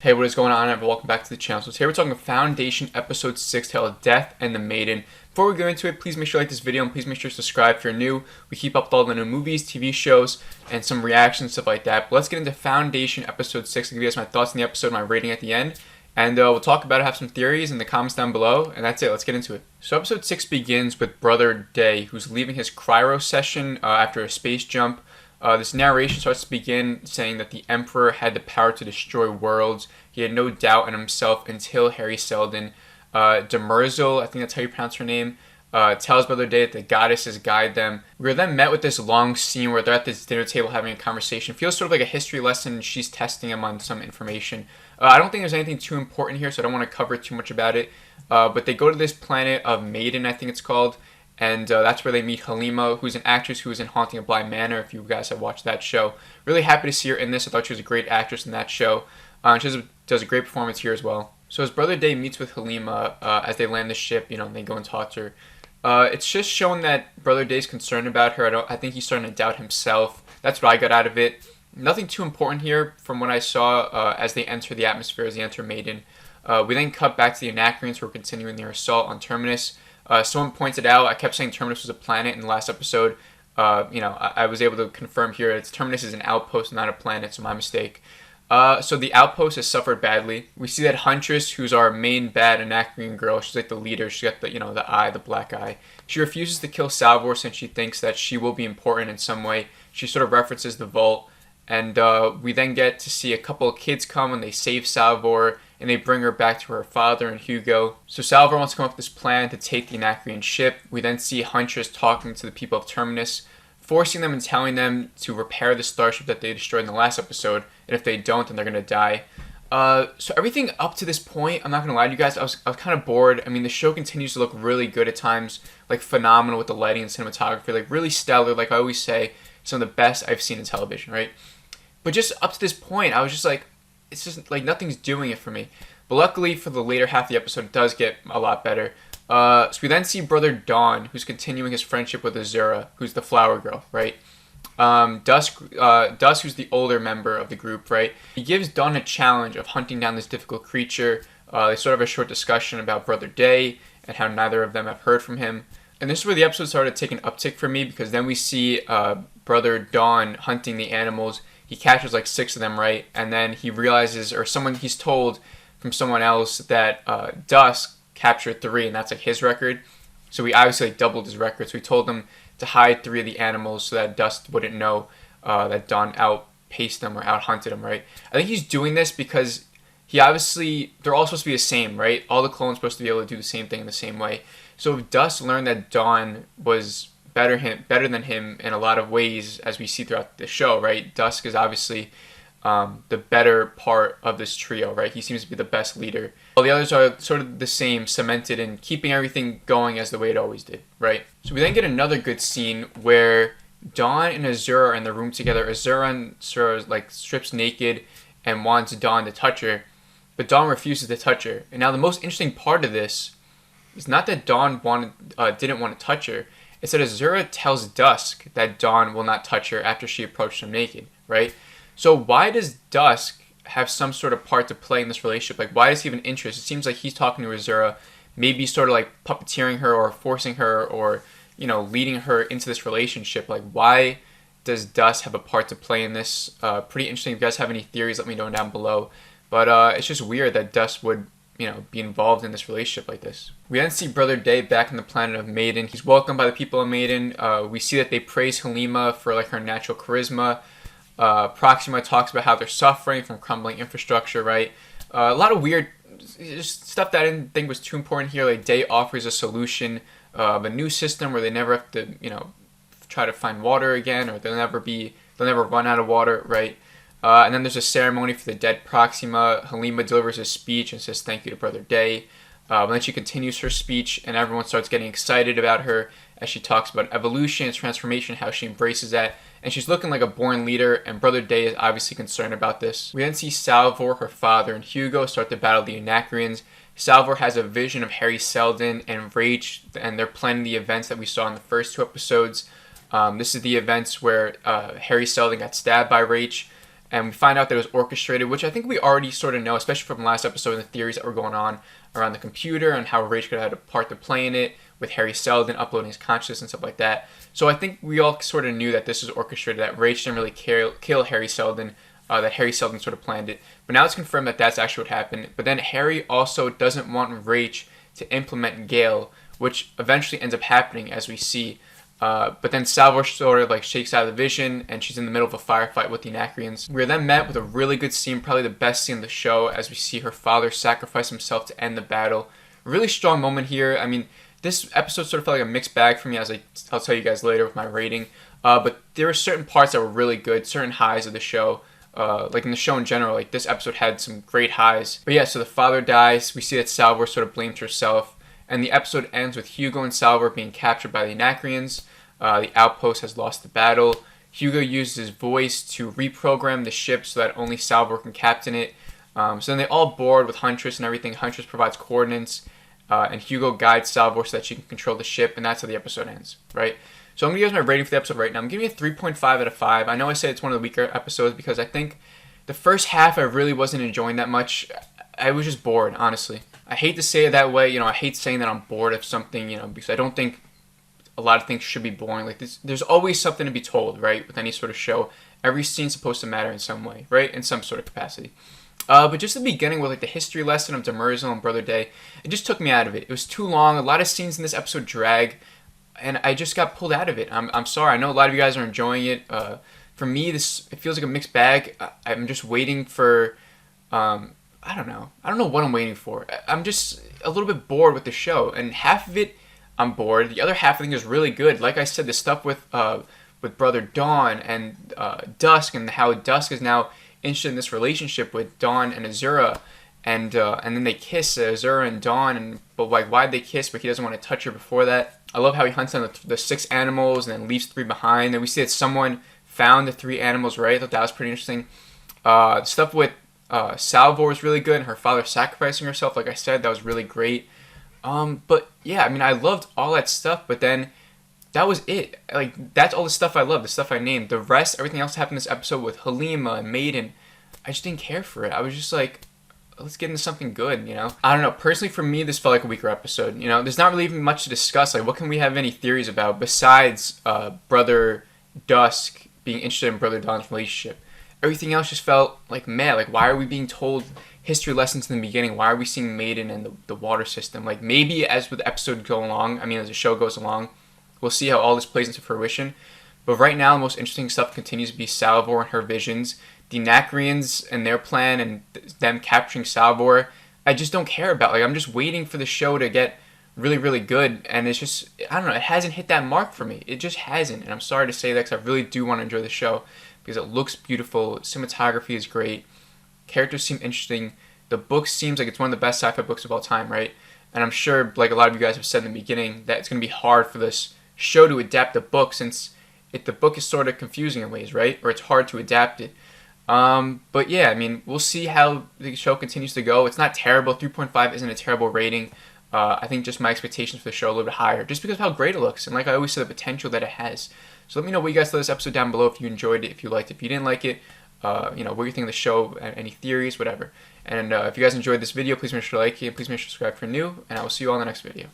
Hey, what is going on, everyone? Welcome back to the channel. So today we're talking Foundation Episode 6 titled Death and the Maiden. Before we go into it, please make sure you like this video and please make sure to subscribe if you're new. We keep up with all the new movies, TV shows, and some reactions, stuff like that. But let's get into Foundation Episode 6. I'll give you guys my thoughts on the episode, my rating at the end. And we'll talk about it, have some theories in the comments down below, and that's it. Let's get into it. So episode 6 begins with Brother Day, who's leaving his cryo session after a space jump. This narration starts to begin saying that the Emperor had the power to destroy worlds. He had no doubt in himself until Hari Seldon, Demerzel, I think that's how you pronounce her name, tells Brother Day that the goddesses guide them. We're then met with this long scene where they're at this dinner table having a conversation. Feels sort of like a history lesson, and she's testing him on some information. I don't think there's anything too important here, so I don't want to cover too much about it. But they go to this planet of Maiden, I think it's called. And that's where they meet Halima, who's an actress who was in Haunting of Bly Manor, if you guys have watched that show. Really happy to see her in this. I thought she was a great actress in that show. She does a great performance here as well. So as Brother Day meets with Halima as they land the ship, and they go and talk to her. It's just showing that Brother Day's concerned about her. I think he's starting to doubt himself. That's what I got out of it. Nothing too important here from what I saw as they enter the atmosphere, as they enter Maiden. We then cut back to the Anacreons, who are continuing their assault on Terminus. Someone pointed out, I kept saying Terminus was a planet in the last episode. I was able to confirm here Terminus is an outpost, not a planet, so my mistake. So the outpost has suffered badly. We see that Huntress, who's our main bad Anacreon girl, she's like the leader. She's got the eye, the black eye. She refuses to kill Salvor since she thinks that she will be important in some way. She sort of references the vault. And we then get to see a couple of kids come and they save Salvor and they bring her back to her father and Hugo. So Salvor wants to come up with this plan to take the Anacreon ship. We then see Huntress talking to the people of Terminus, forcing them and telling them to repair the starship that they destroyed in the last episode. And if they don't, then they're going to die. So everything up to this point, I'm not going to lie to you guys, I was kind of bored. I mean, the show continues to look really good at times, like phenomenal with the lighting and cinematography, like really stellar, like I always say, some of the best I've seen in television, right? But just up to this point, I was just like, it's just like nothing's doing it for me. But luckily for the later half of the episode, it does get a lot better. So we then see Brother Dawn, who's continuing his friendship with Azura, who's the flower girl, right? Dusk, who's the older member of the group, right? He gives Dawn a challenge of hunting down this difficult creature. They sort of have a short discussion about Brother Day and how neither of them have heard from him. And this is where the episode started to take an uptick for me, because then we see Brother Dawn hunting the animals. He catches like 6 of them, right? And then he realizes, or he's told from someone else that Dusk captured 3, and that's like his record. So he obviously doubled his record. So he told them to hide 3 of the animals so that Dusk wouldn't know that Dawn outpaced them or outhunted them, right? I think he's doing this because they're all supposed to be the same, right? All the clones are supposed to be able to do the same thing in the same way. So if Dusk learned that Dawn was better than him in a lot of ways, as we see throughout the show, right? Dusk is obviously the better part of this trio, right? He seems to be the best leader. All the others are sort of the same, cemented in keeping everything going as the way it always did, right? So we then get another good scene where Dawn and Azura are in the room together. Azura strips naked and wants Dawn to touch her, but Dawn refuses to touch her. And now the most interesting part of this is not that Dawn didn't want to touch her. It's that Azura tells Dusk that Dawn will not touch her after she approached him naked, right? So why does Dusk have some sort of part to play in this relationship? Like, why does he have an interest? It seems like he's talking to Azura, maybe sort of like puppeteering her or forcing her or, leading her into this relationship. Like, why does Dusk have a part to play in this? Pretty interesting. If you guys have any theories, let me know down below. But it's just weird that Dusk would be involved in this relationship like this. We then see Brother Day back on the planet of Maiden. He's welcomed by the people of Maiden. We see that they praise Halima for like her natural charisma. Proxima talks about how they're suffering from crumbling infrastructure, right? A lot of weird just stuff that I didn't think was too important here. Like Day offers a solution of a new system where they never have to, try to find water again, or they'll never run out of water, right? And then there's a ceremony for the dead Proxima. Halima delivers a speech and says thank you to Brother Day. And then she continues her speech, and everyone starts getting excited about her as she talks about evolution and transformation, how she embraces that. And she's looking like a born leader, and Brother Day is obviously concerned about this. We then see Salvor, her father, and Hugo start to battle the Anacreons. Salvor has a vision of Hari Seldon and Rach, and they're planning the events that we saw in the first 2 episodes. This is the events where Hari Seldon got stabbed by Rach. and we find out that it was orchestrated, which I think we already sort of know, especially from last episode and the theories that were going on around the computer and how Rach could have had a part to play in it, with Harry Seldon uploading his consciousness and stuff like that. So I think we all sort of knew that this was orchestrated, that Rach didn't really kill Harry Seldon, that Harry Seldon sort of planned it. But now it's confirmed that that's actually what happened. But then Harry also doesn't want Rach to implement Gale, which eventually ends up happening, as we see. But then Salvor sort of like shakes out of the vision, and she's in the middle of a firefight with the Anacreons. We are then met with a really good scene, probably the best scene in the show, as we see her father sacrifice himself to end the battle. A really strong moment here. I mean, this episode sort of felt like a mixed bag for me, as I'll tell you guys later with my rating. But there were certain parts that were really good, certain highs of the show. Like in the show in general, like this episode had some great highs. But yeah, so the father dies. We see that Salvor sort of blames herself. And the episode ends with Hugo and Salvor being captured by the Anacreons. The outpost has lost the battle. Hugo used his voice to reprogram the ship so that only Salvor can captain it. So then they all board with Huntress and everything. Huntress provides coordinates. And Hugo guides Salvor so that she can control the ship. And that's how the episode ends, right? So I'm going to give you guys my rating for the episode right now. I'm giving it a 3.5 out of 5. I know I said it's one of the weaker episodes because I think the first half I really wasn't enjoying that much. I was just bored, honestly. I hate to say it that way. I hate saying that I'm bored of something, because I don't think a lot of things should be boring. Like there's always something to be told, right? With any sort of show. Every scene's supposed to matter in some way, right? In some sort of capacity. But just the beginning with like the history lesson of Demerzel and Brother Day, it just took me out of it. It was too long. A lot of scenes in this episode drag, and I just got pulled out of it. I'm sorry. I know a lot of you guys are enjoying it. For me, it feels like a mixed bag. I'm just waiting for, I don't know. I don't know what I'm waiting for. I'm just a little bit bored with the show, and half of it I'm bored. The other half I think is really good. Like I said, the stuff with Brother Dawn and Dusk, and how Dusk is now interested in this relationship with Dawn and Azura, and then they kiss, Azura and Dawn, but like why'd they kiss? But he doesn't want to touch her before that. I love how he hunts down the 6 animals and then leaves 3 behind. And we see that someone found the 3 animals, right? I thought that was pretty interesting. The stuff with Salvor was really good, and her father sacrificing herself, like I said, that was really great. But yeah, I mean, I loved all that stuff, but then that was it. Like, that's all the stuff I loved, the stuff I named. The rest, everything else happened in this episode with Halima and Maiden, I just didn't care for it. I was just like, let's get into something good, I don't know. Personally, for me, this felt like a weaker episode. There's not really even much to discuss. Like, what can we have any theories about besides Brother Dusk being interested in Brother Dawn's relationship? Everything else just felt like meh. Like, why are we being told history lessons in the beginning? Why are we seeing Maiden and the water system? Like, maybe as with the episode go along, as the show goes along, we'll see how all this plays into fruition. But right now, the most interesting stuff continues to be Salvor and her visions. The Anacreons and their plan and them capturing Salvor, I just don't care about. Like, I'm just waiting for the show to get really, really good. And it's just, I don't know, it hasn't hit that mark for me. It just hasn't. And I'm sorry to say that because I really do want to enjoy the show because it looks beautiful. Cinematography is great. Characters seem interesting. The book seems like it's one of the best sci-fi books of all time, right? And I'm sure, like a lot of you guys have said in the beginning, that it's going to be hard for this show to adapt the book since the book is sort of confusing in ways, right? Or it's hard to adapt it. But yeah, we'll see how the show continues to go. It's not terrible. 3.5 isn't a terrible rating. I think just my expectations for the show are a little bit higher just because of how great it looks. And like I always said, the potential that it has. So let me know what you guys thought of this episode down below, if you enjoyed it, if you liked it, if you didn't like it, what you think of the show, any theories, whatever. And if you guys enjoyed this video, please make sure to like it, please make sure to subscribe if you're new, and I will see you all in the next video.